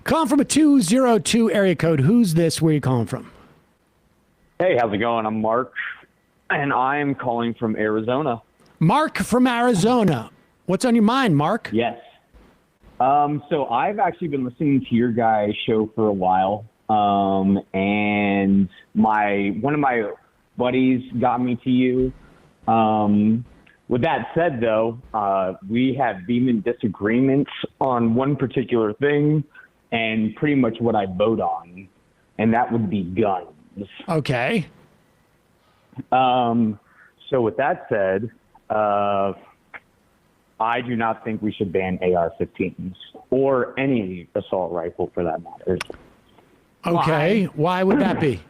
Calling from a 202 area code. Who's this? Where are you calling from? Hey, how's it going? I'm Mark, and I'm calling from Arizona. Mark from Arizona. What's on your mind, Mark? Yes. So I've actually been listening to your guys' show for a while, and one of my buddies got me to you. With that said, though, we have vehement disagreements on one particular thing, and pretty much what I vote on, and that would be guns. Okay. So with that said, I do not think we should ban AR-15s or any assault rifle for that matter. Okay. Why would that be?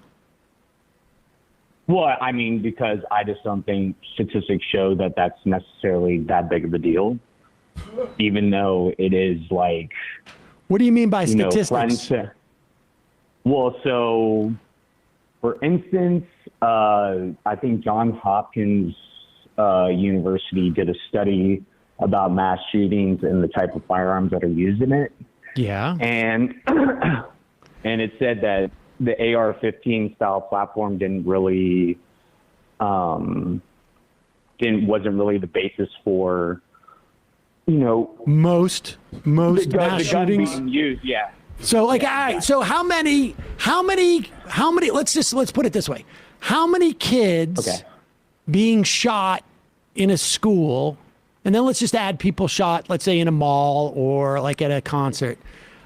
Well, I mean, because I just don't think statistics show that that's necessarily that big of a deal, even though it is like. What do you mean by statistics? Well, so for instance, I think Johns Hopkins University did a study about mass shootings and the type of firearms that are used in it. Yeah. And and it said that the AR-15 style platform wasn't really the basis for, most mass shootings being used. Yeah. So all right, so how many, let's put it this way. How many kids being shot in a school, and then let's just add people shot, let's say in a mall or like at a concert.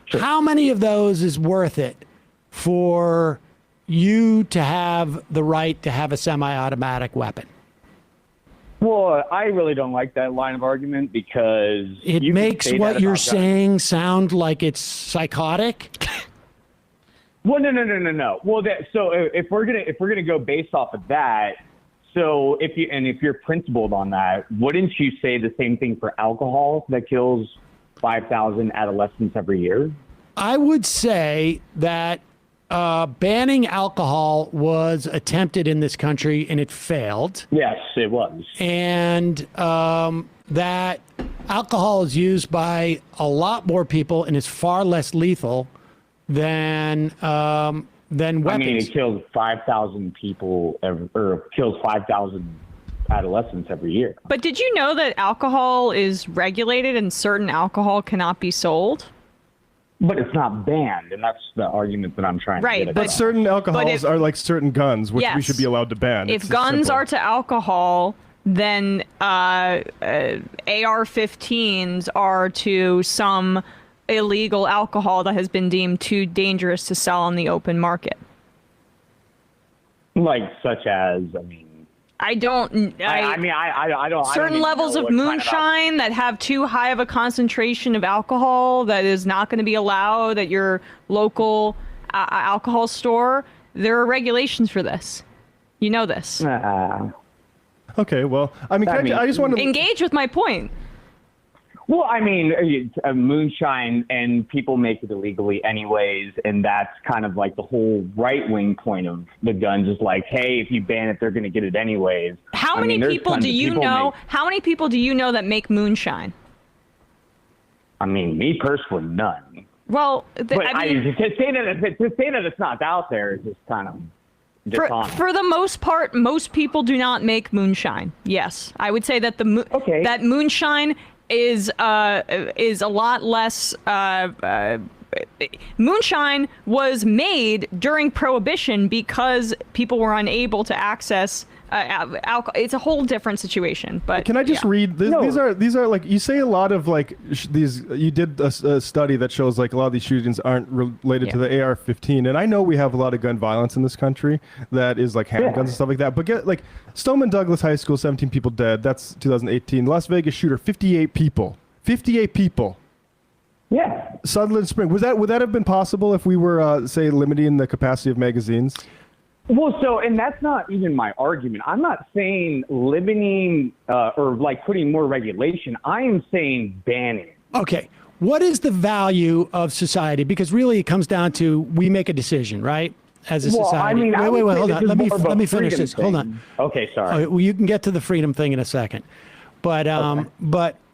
Sure. How many of those is worth it for you to have the right to have a semi-automatic weapon? Well, I really don't like that line of argument because it makes what you're saying sound like it's psychotic. Well, no. Well, so if we're gonna go based off of that, so if you're principled on that, wouldn't you say the same thing for alcohol that kills 5,000 adolescents every year? I would say that banning alcohol was attempted in this country and it failed. Yes, it was. And that alcohol is used by a lot more people and is far less lethal than weapons. I mean, it kills 5,000 people or kills 5,000 adolescents every year. But did you know that alcohol is regulated and certain alcohol cannot be sold? But it's not banned, and that's the argument that I'm trying to get at. But certain alcohols are like certain guns, which we should be allowed to ban. If guns are to alcohol, then AR-15s are to some illegal alcohol that has been deemed too dangerous to sell on the open market. Like such as, I don't. Certain levels of moonshine that have too high of a concentration of alcohol that is not going to be allowed at your local alcohol store. There are regulations for this. You know this. Okay, well, I just want to engage with my point. Well, moonshine, and people make it illegally anyways, and that's kind of like the whole right-wing point of the guns is like, hey, if you ban it, they're going to get it anyways. How many people do you know? How many people do you know that make moonshine? Me personally, none. Well, to say that it's not out there is just kind of dishonest. For the most part, most people do not make moonshine. Yes, I would say that that moonshine is a lot less. Moonshine was made during Prohibition because people were unable to access alcohol. It's a whole different situation. But can I just read? These are like, you say a lot of like these. You did a study that shows like a lot of these shootings aren't related to the AR-15, and I know we have a lot of gun violence in this country that is like handguns and stuff like that. But get like Stoneman Douglas High School, 17 people dead. That's 2018. Las Vegas shooter, 58 people. 58 people. Yeah. Sutherland Spring. Would that have been possible if we were, say, limiting the capacity of magazines? Well, and that's not even my argument. I'm not saying limiting or like putting more regulation. I am saying banning. Okay. What is the value of society? Because really it comes down to we make a decision, right? As a society. Wait, hold on. Let me finish this. Hold on. Okay, sorry. Well, you can get to the freedom thing in a second. But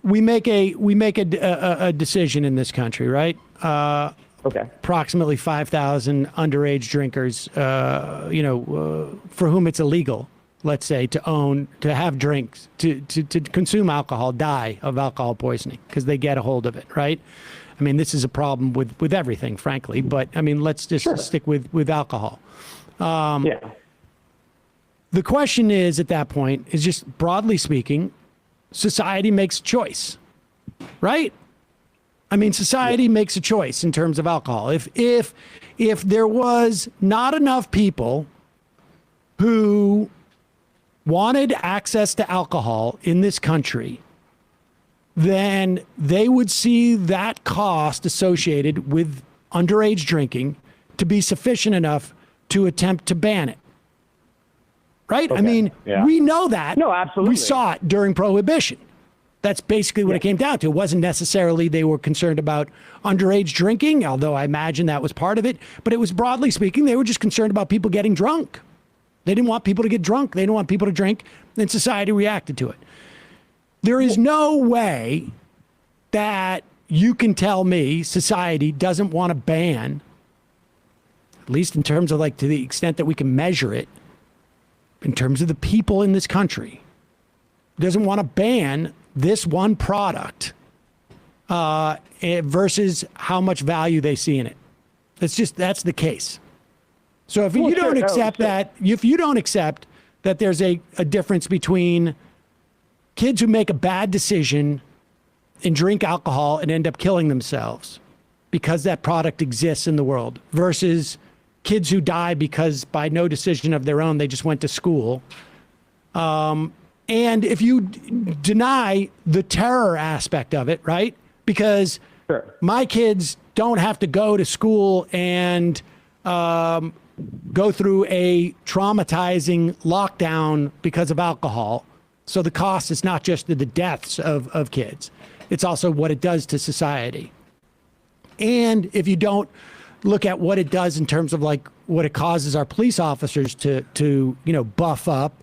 we make a decision in this country, right? approximately 5,000 underage drinkers, for whom it's illegal, let's say, to have drinks, to consume alcohol, die of alcohol poisoning because they get a hold of it, right? I mean, this is a problem with everything, frankly, but I mean, let's just stick with alcohol. The question is, at that point, is just broadly speaking, society makes a choice, right? I mean, society makes a choice in terms of alcohol. If there was not enough people who wanted access to alcohol in this country, then they would see that cost associated with underage drinking to be sufficient enough to attempt to ban it. Right? I mean, we know that. No, absolutely. We saw it during Prohibition. That's basically what it came down to. It wasn't necessarily they were concerned about underage drinking, although I imagine that was part of it. But it was, broadly speaking, they were just concerned about people getting drunk. They didn't want people to get drunk. They didn't want people to drink. And society reacted to it. There is no way that you can tell me society doesn't want to ban, at least in terms of, like, to the extent that we can measure it, in terms of the people in this country, doesn't want to ban this one product versus how much value they see in it. That's the case. So if you don't accept that, if you don't accept that there's a difference between kids who make a bad decision and drink alcohol and end up killing themselves because that product exists in the world versus kids who die because by no decision of their own, they just went to school. And if you deny the terror aspect of it, right? Because my kids don't have to go to school and go through a traumatizing lockdown because of alcohol. So the cost is not just the deaths of kids. It's also what it does to society. And if you don't look at what it does in terms of, like, what it causes our police officers to buff up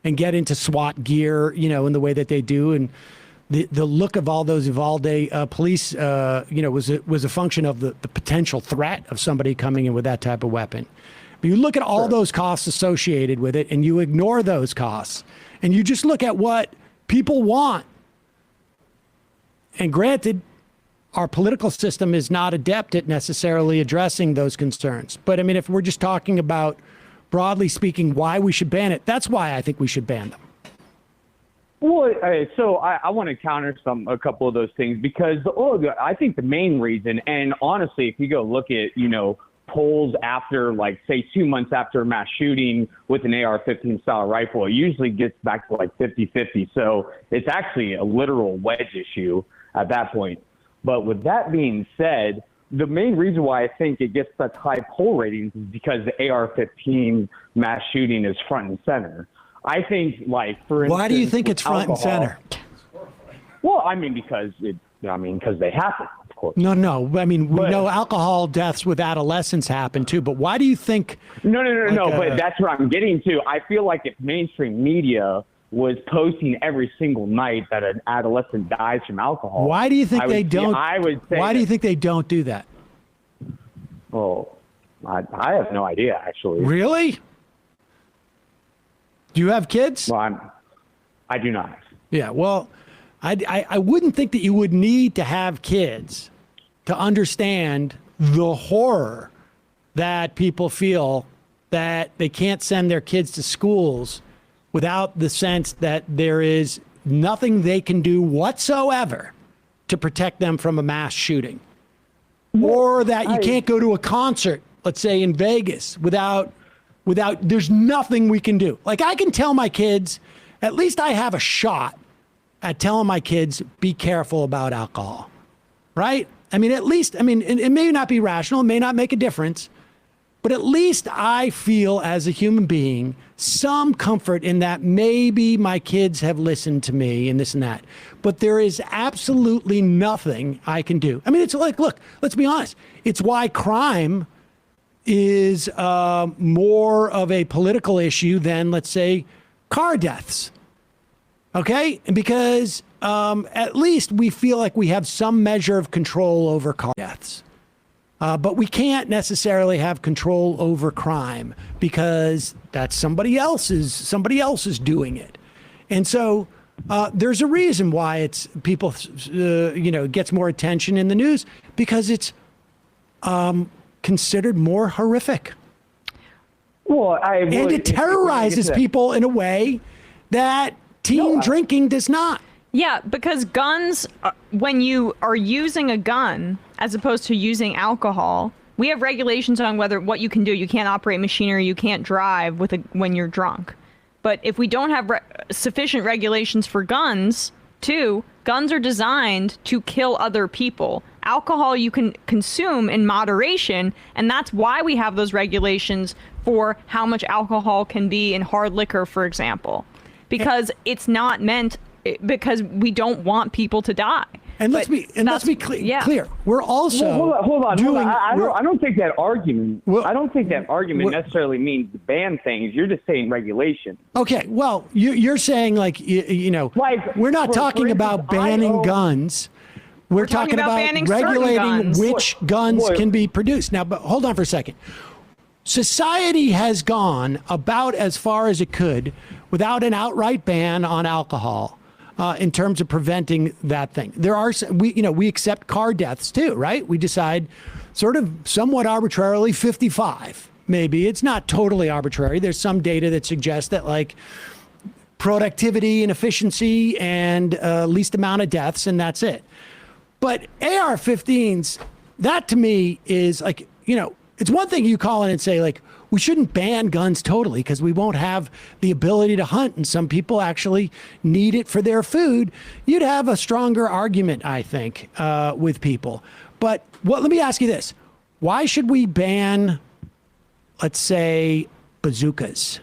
and get into SWAT gear, in the way that they do. And the look of all those Uvalde police, was a function of the potential threat of somebody coming in with that type of weapon. But you look at all those costs associated with it and you ignore those costs and you just look at what people want. And granted, our political system is not adept at necessarily addressing those concerns. But I mean, if we're just talking about, broadly speaking, why we should ban it, that's why I think we should ban them. Well, so I want to counter a couple of those things because I think the main reason, and honestly, if you go look at, polls after, like, say, 2 months after a mass shooting with an AR-15 style rifle, it usually gets back to like 50-50. So it's actually a literal wedge issue at that point. But with that being said, the main reason why I think it gets such high poll ratings is because the AR-15 mass shooting is front and center. I think, like, for instance, why do you think it's front and center? Well, I mean, because they happen, of course. No. I mean, we know alcohol deaths with adolescents happen too, but why do you think? No. But that's what I'm getting to. I feel like if mainstream media was posting every single night that an adolescent dies from alcohol, why do you think they don't? I would say. Why do you think they don't do that? Oh, I have no idea, actually. Really? Do you have kids? Well, I do not. Yeah. Well, I wouldn't think that you would need to have kids to understand the horror that people feel that they can't send their kids to schools without the sense that there is nothing they can do whatsoever to protect them from a mass shooting. Or that you can't go to a concert, let's say in Vegas, without there's nothing we can do. Like, I can tell my kids, at least I have a shot at telling my kids, be careful about alcohol, right? I mean, it may not be rational, it may not make a difference, but at least I feel as a human being some comfort in that maybe my kids have listened to me and this and that. But there is absolutely nothing I can do. I mean, it's like, look, let's be honest. It's why crime is more of a political issue than, let's say, car deaths. Okay? And because at least we feel like we have some measure of control over car deaths. But we can't necessarily have control over crime because that's somebody else is doing it. And so there's a reason why it's people, gets more attention in the news because it's considered more horrific. Well, and it terrorizes people in a way that teen drinking does not. Yeah, because guns, when you are using a gun as opposed to using alcohol, we have regulations on what you can do. You can't operate machinery, you can't drive when you're drunk. But if we don't have sufficient regulations for guns, too, guns are designed to kill other people. Alcohol you can consume in moderation, and that's why we have those regulations for how much alcohol can be in hard liquor, for example. Because it's not meant, because we don't want people to die. And let's be clear. We're also hold on. I don't think that argument. I don't think that argument necessarily means ban things. You're just saying regulation. Okay. Well, you're saying we're not talking about banning guns. We're talking about regulating which guns can be produced. Now, but hold on for a second. Society has gone about as far as it could without an outright ban on alcohol. In terms of preventing that thing. There are, we accept car deaths too, right? We decide sort of somewhat arbitrarily 55, maybe. It's not totally arbitrary. There's some data that suggests that like productivity and efficiency and least amount of deaths, and that's it. But AR-15s, that to me is like, it's one thing you call in and say like, we shouldn't ban guns totally because we won't have the ability to hunt, and some people actually need it for their food. You'd have a stronger argument, I think, with people. But let me ask you this. Why should we ban, let's say, bazookas?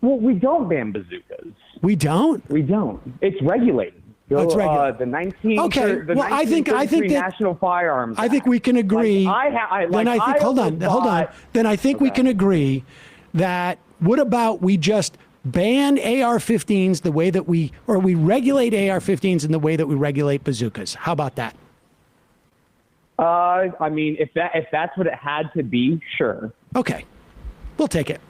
Well, we don't ban bazookas. We don't? We don't. It's regulated. It's regulated. The 1933 National Firearms I think we can agree. Then I think we can agree that what about we just ban AR-15s the way that we regulate AR-15s in the way that we regulate bazookas? How about that? I mean, if that's what it had to be, sure. Okay, we'll take it.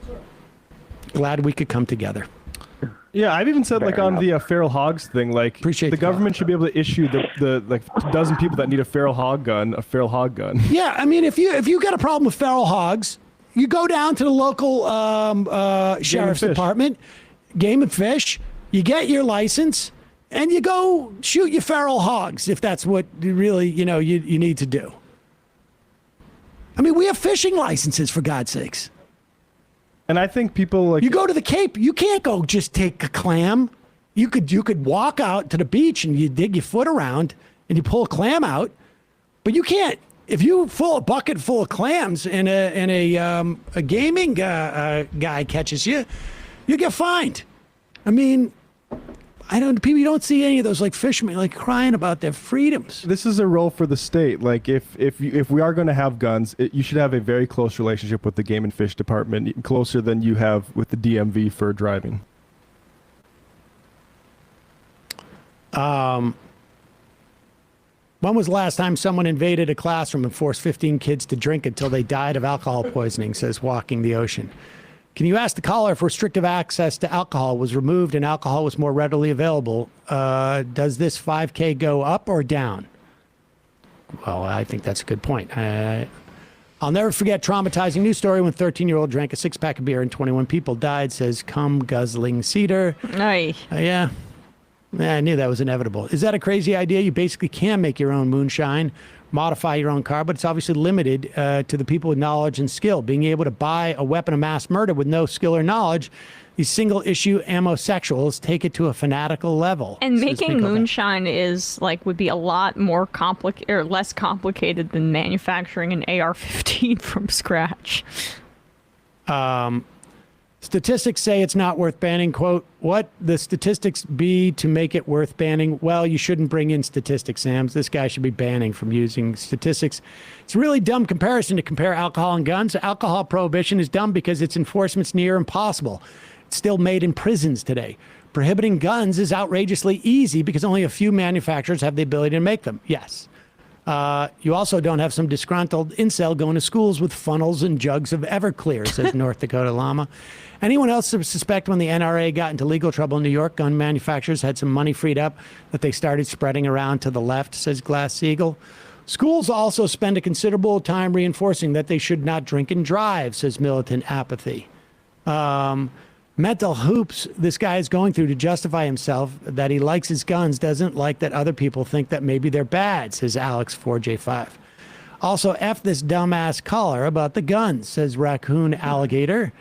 Glad we could come together. Yeah, I've even said on the feral hogs thing, the government should be able to issue the dozen people that need a feral hog gun. Yeah, I mean, if you got a problem with feral hogs, you go down to the local sheriff's department, Game and Fish. You get your license, and you go shoot your feral hogs if that's what you really you need to do. I mean, we have fishing licenses for God's sakes. And I think people you go to the Cape, you can't go just take a clam. You could walk out to the beach and you dig your foot around and you pull a clam out, but you can't. If you fill a bucket full of clams and a gaming guy catches you, you get fined. I mean, you don't see any of those fishermen crying about their freedoms. This is a role for the state. If we are going to have guns, you should have a very close relationship with the Game and Fish Department, closer than you have with the DMV for driving. When was the last time someone invaded a classroom and forced 15 kids to drink until they died of alcohol poisoning, says Walking the Ocean. Can you ask the caller if restrictive access to alcohol was removed and alcohol was more readily available? Does this 5K go up or down? Well, I think that's a good point. I'll never forget traumatizing news story when 13-year-old drank a 6-pack of beer and 21 people died, says Guzzling Cedar. Aye. Yeah, I knew that was inevitable. Is that a crazy idea? You basically can make your own moonshine, modify your own car, but it's obviously limited to the people with knowledge and skill. Being able to buy a weapon of mass murder with no skill or knowledge, these single-issue ammosexuals take it to a fanatical level. And making moonshine would be a lot more complicated or less complicated than manufacturing an AR-15 from scratch. Statistics say it's not worth banning. Quote, what the statistics be to make it worth banning? Well, you shouldn't bring in statistics, Sam. This guy should be banning from using statistics. It's a really dumb comparison to compare alcohol and guns. Alcohol prohibition is dumb because its enforcement's near impossible. It's still made in prisons today. Prohibiting guns is outrageously easy because only a few manufacturers have the ability to make them. Yes. You also don't have some disgruntled incel going to schools with funnels and jugs of Everclear, says North Dakota Llama. Anyone else suspect when the NRA got into legal trouble in New York, gun manufacturers had some money freed up that they started spreading around to the left, says Glass-Steagall. Schools also spend a considerable time reinforcing that they should not drink and drive, says Militant Apathy. Mental hoops this guy is going through to justify himself that he likes his guns, doesn't like that other people think that maybe they're bad, says Alex4J5. Also, F this dumbass caller about the guns, says Raccoon Alligator.